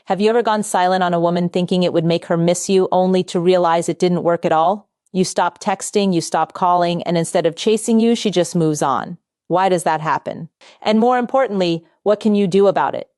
Have you ever gone silent on a woman thinking it would make her miss you only to realize it didn't work at all? You stop texting, you stop calling, and instead of chasing you, she just moves on. Why does that happen? And more importantly, what can you do about it?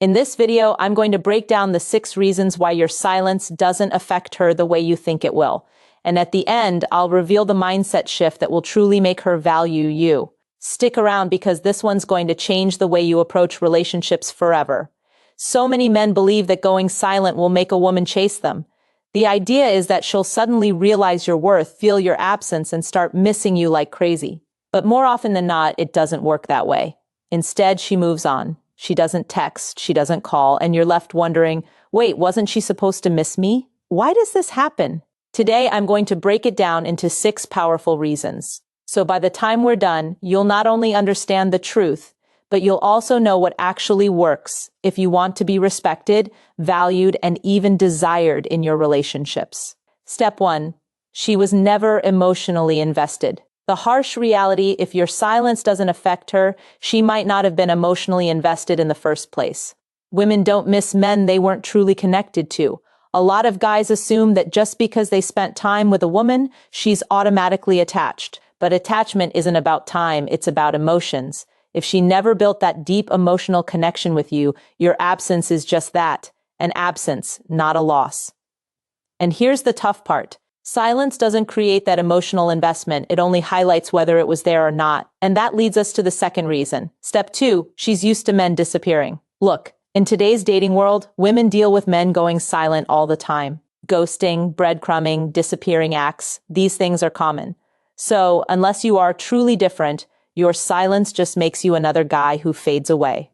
In this video, I'm going to break down the 6 reasons why your silence doesn't affect her the way you think it will. And at the end, I'll reveal the mindset shift that will truly make her value you. Stick around because this one's going to change the way you approach relationships forever. So many men believe that going silent will make a woman chase them. The idea is that she'll suddenly realize your worth, feel your absence, and start missing you like crazy. But more often than not, it doesn't work that way. Instead, she moves on. She doesn't text, she doesn't call, and you're left wondering, wait, wasn't she supposed to miss me? Why does this happen? Today, I'm going to break it down into 6 powerful reasons. So by the time we're done, you'll not only understand the truth, but you'll also know what actually works if you want to be respected, valued, and even desired in your relationships. Step 1. She was never emotionally invested. The harsh reality, if your silence doesn't affect her, she might not have been emotionally invested in the first place. Women don't miss men they weren't truly connected to. A lot of guys assume that just because they spent time with a woman, she's automatically attached. But attachment isn't about time, it's about emotions. If she never built that deep emotional connection with you, your absence is just that, an absence, not a loss. And here's the tough part. Silence doesn't create that emotional investment, it only highlights whether it was there or not. And that leads us to the second reason. Step 2, she's used to men disappearing. Look, in today's dating world, women deal with men going silent all the time. Ghosting, breadcrumbing, disappearing acts, these things are common. So, unless you are truly different, your silence just makes you another guy who fades away.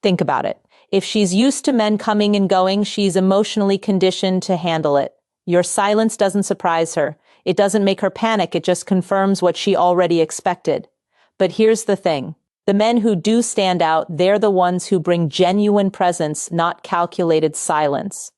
Think about it. If she's used to men coming and going, she's emotionally conditioned to handle it. Your silence doesn't surprise her. It doesn't make her panic. It just confirms what she already expected. But here's the thing. The men who do stand out, they're the ones who bring genuine presence, not calculated silence.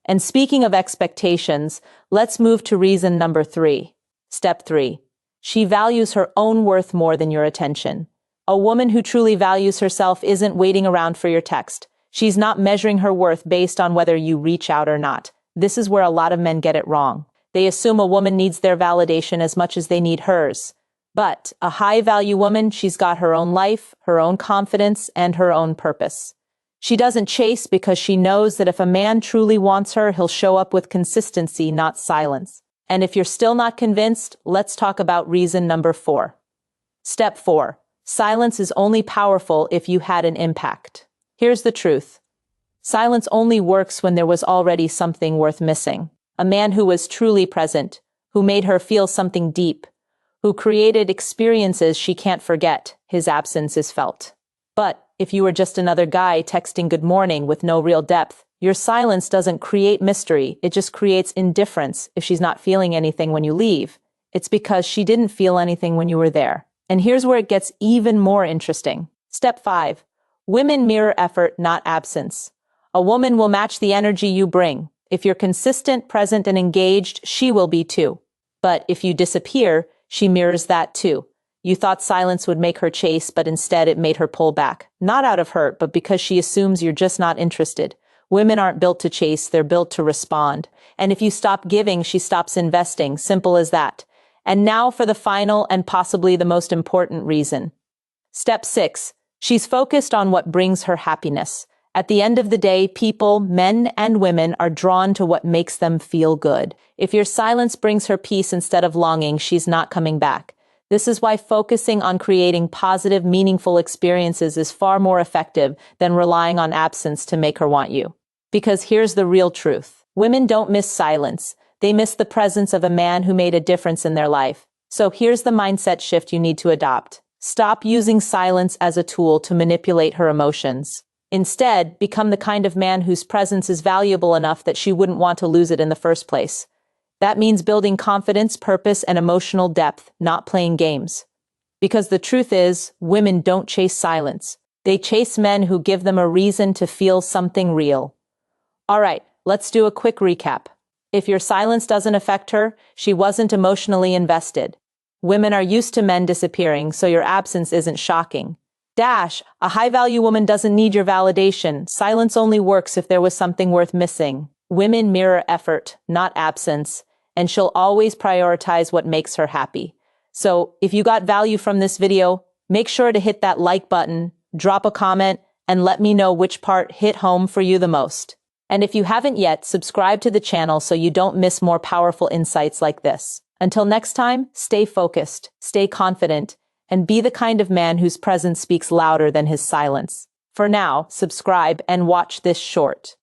And speaking of expectations, let's move to reason number 3. Step 3. She values her own worth more than your attention. A woman who truly values herself isn't waiting around for your text. She's not measuring her worth based on whether you reach out or not. This is where a lot of men get it wrong. They assume a woman needs their validation as much as they need hers. But a high-value woman, she's got her own life, her own confidence, and her own purpose. She doesn't chase because she knows that if a man truly wants her, he'll show up with consistency, not silence. And if you're still not convinced, let's talk about reason number 4. Step 4. Silence is only powerful if you had an impact. Here's the truth. Silence only works when there was already something worth missing. A man who was truly present, who made her feel something deep, who created experiences she can't forget, his absence is felt. But if you were just another guy texting good morning with no real depth, your silence doesn't create mystery, it just creates indifference. If she's not feeling anything when you leave, it's because she didn't feel anything when you were there. And here's where it gets even more interesting. Step 5. Women mirror effort, not absence. A woman will match the energy you bring. If you're consistent, present, and engaged, she will be too. But if you disappear, she mirrors that too. You thought silence would make her chase, but instead it made her pull back. Not out of hurt, but because she assumes you're just not interested. Women aren't built to chase, they're built to respond. And if you stop giving, she stops investing. Simple as that. And now for the final and possibly the most important reason. Step 6. She's focused on what brings her happiness. At the end of the day, people, men and women, are drawn to what makes them feel good. If your silence brings her peace instead of longing, she's not coming back. This is why focusing on creating positive, meaningful experiences is far more effective than relying on absence to make her want you. Because here's the real truth. Women don't miss silence. They miss the presence of a man who made a difference in their life. So here's the mindset shift you need to adopt. Stop using silence as a tool to manipulate her emotions. Instead, become the kind of man whose presence is valuable enough that she wouldn't want to lose it in the first place. That means building confidence, purpose, and emotional depth, not playing games. Because the truth is, women don't chase silence. They chase men who give them a reason to feel something real. All right, let's do a quick recap. If your silence doesn't affect her, she wasn't emotionally invested. Women are used to men disappearing, so your absence isn't shocking. A high-value woman doesn't need your validation. Silence only works if there was something worth missing. Women mirror effort, not absence, and she'll always prioritize what makes her happy. So, if you got value from this video, make sure to hit that like button, drop a comment, and let me know which part hit home for you the most. And if you haven't yet, subscribe to the channel so you don't miss more powerful insights like this. Until next time, stay focused, stay confident, and be the kind of man whose presence speaks louder than his silence. For now, subscribe and watch this short.